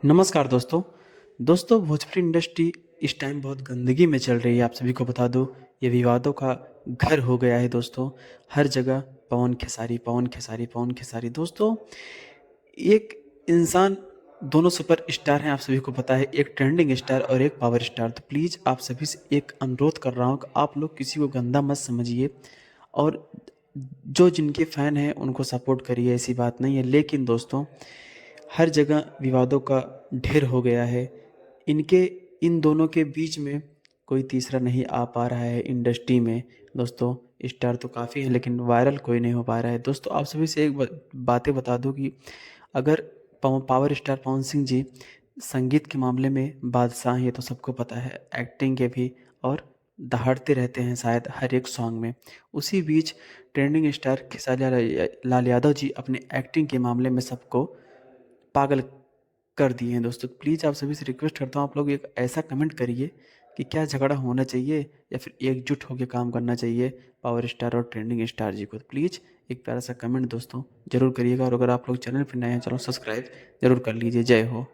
नमस्कार दोस्तों। भोजपुरी इंडस्ट्री इस टाइम बहुत गंदगी में चल रही है। आप सभी को बता दूं, ये विवादों का घर हो गया है दोस्तों। हर जगह पवन खेसारी, पवन खेसारी, पवन खेसारी। दोस्तों, एक इंसान, दोनों सुपर स्टार हैं, आप सभी को पता है, एक ट्रेंडिंग स्टार और एक पावर स्टार। तो प्लीज़ आप सभी से एक अनुरोध कर रहा हूँ कि आप लोग किसी को गंदा मत समझिए, और जो जिनके फ़ैन हैं उनको सपोर्ट करिए, ऐसी बात नहीं है। लेकिन दोस्तों, हर जगह विवादों का ढेर हो गया है। इनके इन दोनों के बीच में कोई तीसरा नहीं आ पा रहा है इंडस्ट्री में। दोस्तों, स्टार तो काफ़ी है लेकिन वायरल कोई नहीं हो पा रहा है। दोस्तों, आप सभी से एक बातें बता दूं कि अगर पावर स्टार पवन सिंह जी संगीत के मामले में बादशाह हैं, ये तो सबको पता है, एक्टिंग के भी, और दहाड़ते रहते हैं शायद हर एक सॉन्ग में। उसी बीच ट्रेंडिंग स्टार खेसारी लाल यादव जी अपने एक्टिंग के मामले में सबको पागल कर दिए हैं। दोस्तों, प्लीज़ आप सभी से रिक्वेस्ट करता हूँ, आप लोग एक ऐसा कमेंट करिए कि क्या झगड़ा होना चाहिए या फिर एकजुट होकर काम करना चाहिए पावर स्टार और ट्रेंडिंग स्टार जी को। तो प्लीज़ एक प्यारा सा कमेंट दोस्तों ज़रूर करिएगा, और अगर आप लोग चैनल पर नए हैं, चलो सब्सक्राइब ज़रूर कर लीजिए। जय हो।